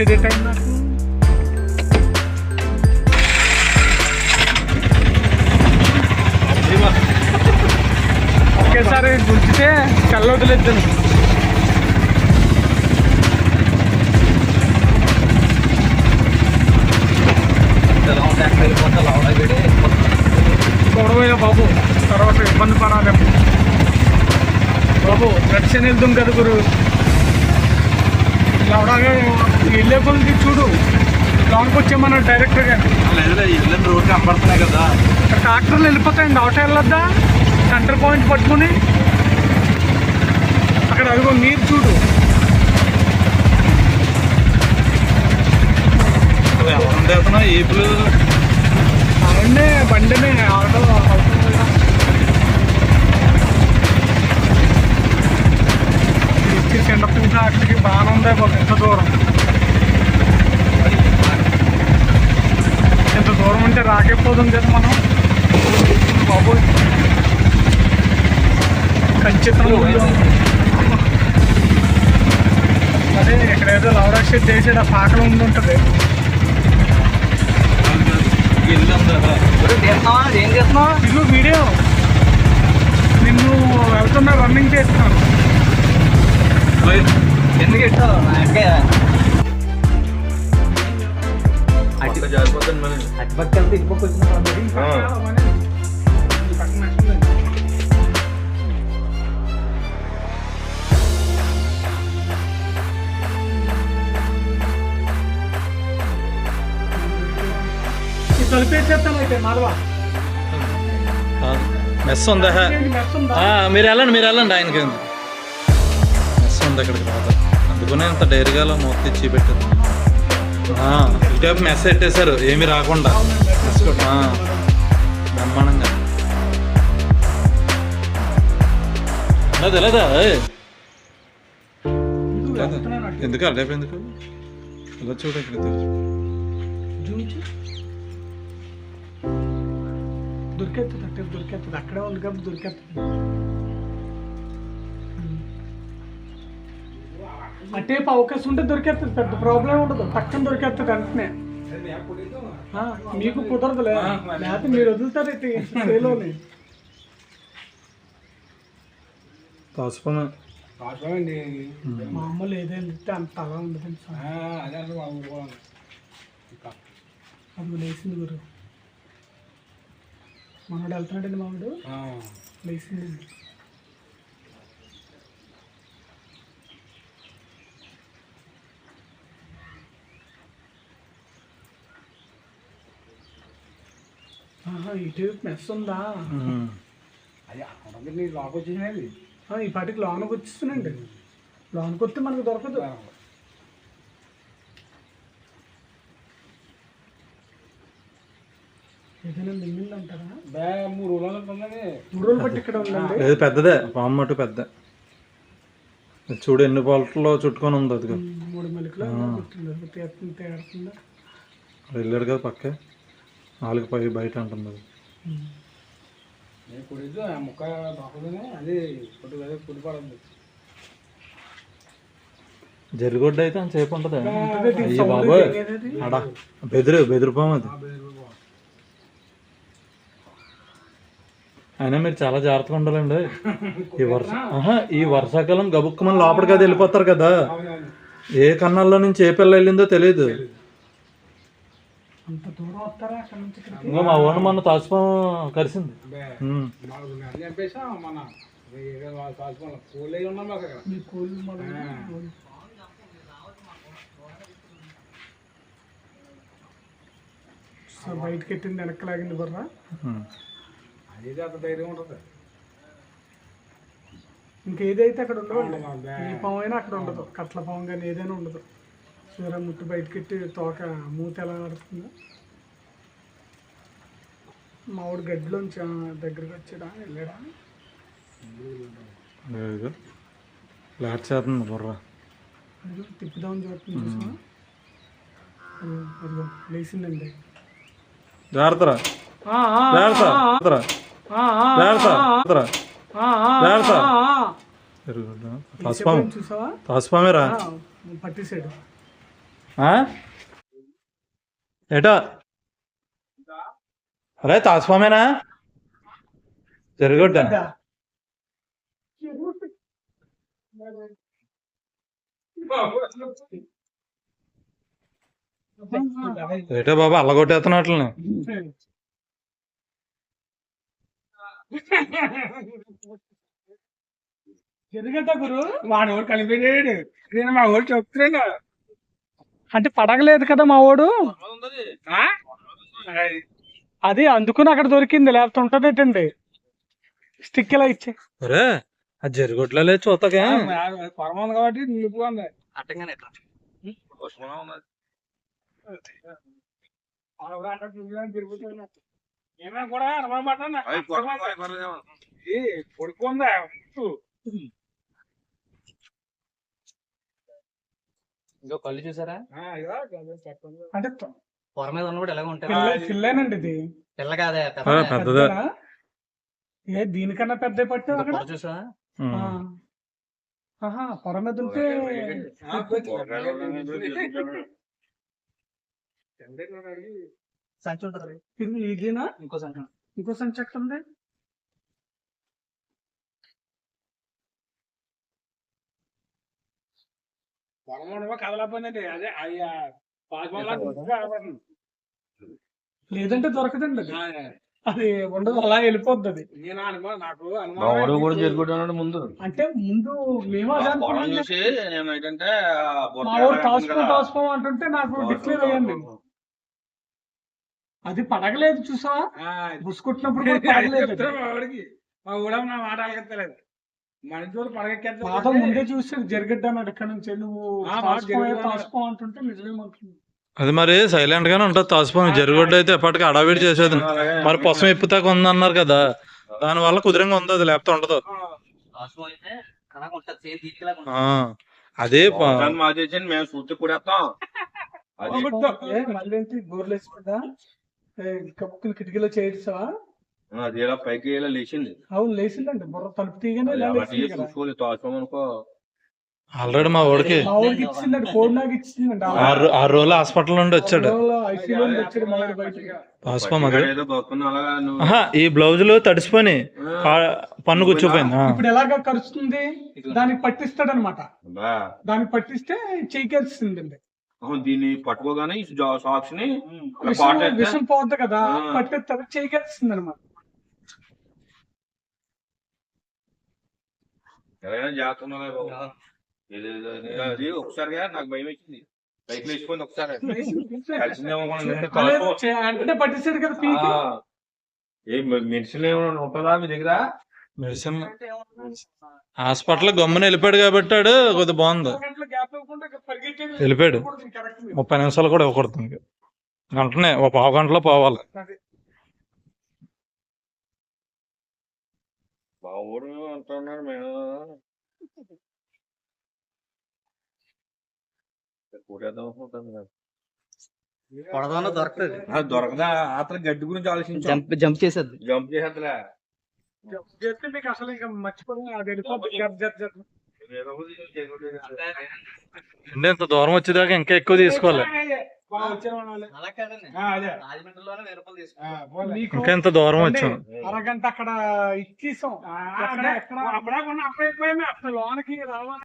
Side time నాకు ఒకేసారి గుంచితే కళ్ళ వదిలేద్దాను. గొడవైనా బాబు తర్వాత ఇబ్బంది పడాలి బాబు. రక్షణ వెళ్తాం కదా గురు. లవడాగా వెళ్ళే కొలది చూడు లోనికి వచ్చామన్నా డైరెక్ట్గా రోడ్ కనపడుతున్నాయి కదా, ట్రాక్టర్లు వెళ్ళిపోతాయండి. ఆటో వెళ్ళొద్దా సెంటర్ పాయింట్ పట్టుకుని అక్కడ అదిగో నీరు చూడు. ఎవరు ఏపులు అవన్నీ బండినే ఆటో అవుతుంది కదా. ఇచ్చి చిన్నప్పుడు అక్కడికి బాగానే ఉంది బాబు. ఎంత దూరం ఎంత దూరం ఉంటే రాకపోదాం కదా మనం బాబు. ఖచ్చితంగా అదే ఇక్కడ ఏదో లవడా షెడ్ చేసాడు, ఆ పాకలో ఉండి ఉంటుంది. ఏం చేస్తున్నావు? ఇల్లు వీడియో నిన్ను వెళ్తున్నా రన్నింగ్ చేస్తున్నాను. ఎందుకు ఎట్టావు? జారిపోతాను మరి. అటుపక్క వెళ్తే ఇటుపక్క వచ్చిన కలిపేసేస్తాను అయితే మాధవ. మెస్ ఉందా? మీరు వెళ్ళండి ఆయనకి మెస్ ఉంది అక్కడికి రాదా. అందుకనే అంత డైరీగా మొత్తం ఇచ్చి పెట్టారు. ఇటువైపు మెస్ పెట్టేశారు ఏమీ రాకుండా బ్రహ్మాండంగా. లేదా ఎందుకు అడ్డైపు ఎందుకు ఇలా చూడ ఇక్కడ దొరికేస్తుంది అంటే దొరికేస్తుంది. అక్కడే ఉంది కాబట్టి దొరికేస్తుంది. అటేపు అవకాశం ఉంటే దొరికేస్తుంది, పెద్ద ప్రాబ్లం ఉండదు. పక్కన దొరికేస్తుంది వెంటనే. మీకు కుదరదులే, లేకపోతే మీరు వదులుతారు అయితే సేలోని. మామూలు ఏదైతే అంత అలా ఉండదు. అది లేచింది గురు. మనోడు వెళ్తున్నాడండి, మామూడు లేచింది. ఇటు మెస్ ఉందా? లోకి వచ్చేసినది. ఈ పాటికి లోనకి వచ్చేస్తున్నాండి. లోనికి వస్తే మనకు దొరకదు. ఏదైనా మిగిలింది అంటారా? 3 రోజులు బట్టి ఇక్కడ ఉందండి. పెద్దదే పాము మటు పెద్ద. చూడు ఎన్ని పాలట్లో చుట్టుకొని ఉంది. అది 3 మెలికలు వెళ్ళాడు కదా పక్కే 4 పై బయట అంటుంది. జరిగొడ్డ అయితే అంత సేపు ఉంటుంది. అయ్యి బాబోయ్ అడా బెదిరిపాము అది. అయినా మీరు చాలా జాగ్రత్తగా ఉండాలండి. ఈ వర్షాకాలం గబుక్కమని లోపలికి అది వెళ్ళిపోతారు కదా. ఏ కన్నాల్లో నుంచి ఏ పిల్ల వెళ్ళిందో తెలియదు. ఇంకా మా ఓన్ మొన్న తాచుపాము కరిసింది. బయటకి ఎట్టింది వెనక్కలాగింది బర్రా. ఇంకేదైతే అక్కడ ఉండదు. ఏ పాము అయినా అక్కడ ఉండదు. కట్ల పాము కానీ ఏదైనా ఉండదు. చూరా ముట్టు బయటకెట్టి తోక మూత ఎలా నడుస్తుందో. మామిడి గడ్డిలోంచి దగ్గరికి వచ్చాడా వెళ్ళాడా? ఫ్లాట్ చేస్తుంది బుర్ర. తిప్పుదామని చూస్తుంది. చూసా అదిగో లేచిందండి. జాగ్రత్త తాసుపామేరా పట్టేసాడు. ఏటో అరే తాసుపామేనా జరగొట్టా ఏటో బాబా అల్లగొట్టేస్తున్నట్లని జరగట గురు వాడు కలిపేటాడు నేను మా ఊరు చెప్తున్నాను. అంటే పడగలేదు కదా మా వాడు, అది అందుకుని అక్కడ దొరికింది, లేకపోతే ఉంటదేటండి. స్టిక్ ఇలా ఇచ్చే ఒరే అది జరగొట్లే లేదు చూతగా పొలం ఉంది కాబట్టి నిలుపుకుంది. అట్టంగానే తిరుగుతున్నా ఏమైనా కూడా అనుమానం పడుకుందా ఇంకో కళ్ళు చూసారా అంటే పొర మీద ఉన్న కూడా ఎలాగ ఉంటాయి. పిల్లేనండి ఇది. పిల్ల కాదే పెద్దదా పెద్దనా? ఏ దీనికన్నా పెద్ద పట్టు అక్కడ పొర చూసా ఆహా పొర మీద ఉంటే సంచి ఉంటుంది. ఇది ఇదేనా? ఇంకో సంచి ఇంకో సంచి ఎక్కడ ఉంది? పొలం కదలపోయిందండి. అదే అయ్యా లేదంటే దొరకదండి అది. అది ఉండదు, అలా వెళ్ళిపోద్ది అది. నేను అనుమానం నాకు వాడు కూడా జరుగుతున్నాడు ముందు అంటే ముందు మేము అదే పొలం అనుకున్నాం. చూసి నేను ఏంటంటే మా వాడు తాసుకో అంటుంటే నాకు డిక్లేర్ అయ్యండి. అది పడగలేదు చూసావా, బుసుకుట్టినప్పుడు కూడా పడగలేదు అది. వాడికి మా ఊడ నా మాట అలగెత్తలేదు. మనిషి పడగెక్కేస్తా పాత ముందే చూసి జరిగడ్డాను ఇక్కడ నుంచి. నువ్వు తాసుకో అంటుంటే నిజమేమంటుంది. అది మరి సైలెంట్ గానే ఉంటుంది తాసుపాము. జరగొడ్డు అయితే ఎప్పటికీ అడావిడి చేసేది. మరి పొసం ఎప్పుతాక ఉందన్నారు కదా, దాని వల్ల కుదిరంగా ఉంది, అది లేకపోతే ఉండదు. అయితే అలాగ ఉంటుంది, సేమ్ తీసుకెళ్ళాక ఉంటుంది. అదే మాదేసి మేము సూచి కూడేస్తాం. మళ్ళీ ఏంటి గోర్లు వేసిపోతా కప్పుకుని కిటికీలో చేర్చావా? అది ఇలా పైకి ఇలా లేచింది. అవును లేచిందండి, బుర్ర తలుపు తీయగానే ఇలా లేచింది కదా. చూసుకోలేదు తోసుకోమనుకో. ఆల్రెడీ మా వాడికి మా ఊరికి ఇచ్చిందండి, కోడి నాకు ఇచ్చిందండి. 6 రోజులు హాస్పిటల్ నుండి వచ్చాడు ఐసీలో వచ్చాడు మా ఊరి బయటికి. తాసుపాము. అది ఏదో దొక్కున్నా అలాగా నువ్వు ఆహా, ఈ బ్లౌజులు తడిసిపోయి పన్ను కూర్చోపోయింది. ఇప్పుడు ఎలాగ కరుస్తుంది, దానికి పట్టిస్తాడు అనమాట. బా. దానికి పట్టిస్తే చెయ్యికేస్తుందండి. దీన్ని పట్టుకోగానే ఈ సాక్స్ ని విషం పోద్ది కదా, పట్టేస్తారు, చెయ్యికేస్తుంది అనమాట. ఎవరైనా జాగ్రత్త అది ఒకసారిగా నాకు భయం వచ్చింది. బైక్ లేచిపోయింది ఒకసారి. అంటే పట్టిస్తాడు కదా పీకి. ఏ మెడిసిన్ ఏమైనా ఉంటుందా మీ దగ్గర? మెడిసిన్ హాస్పిటల్ గమ్మున వెళ్ళిపోయాడు కాబట్టి కొద్దిగా బాగుంది. వెళ్ళిపోయాడు 30 నిమిషాలు కూడా ఇవ్వకూడదు, ఇంక గంటనే, ఒక పావు గంటలో పోవాలి. మా ఊరు అంటున్నారు మేము కూడేద్దాం అనుకుంటాను కదా. పొడదాన దొరకదు, దొరకదా? అతను గడ్డి గురించి ఆలోచించాం. జంప్ చేసేది. జంప్ చేసేద్దలే. చెప్తే మీకు అసలు ఇంకా మర్చిపోయి అది వెళ్ళిపోతుంది. అంటే ఇంత దూరం వచ్చేదాకా ఇంకా ఎక్కువ తీసుకోవాలి. అలా కాదండి, రాజమండ్రిలోనే 1000 రూపాయలు తీసుకున్నాం. ఇంకా ఇంత దూరం వచ్చాం. అరగంట అక్కడ ఇచ్చేసాం. అప్పుడే లోనకి రావాలి.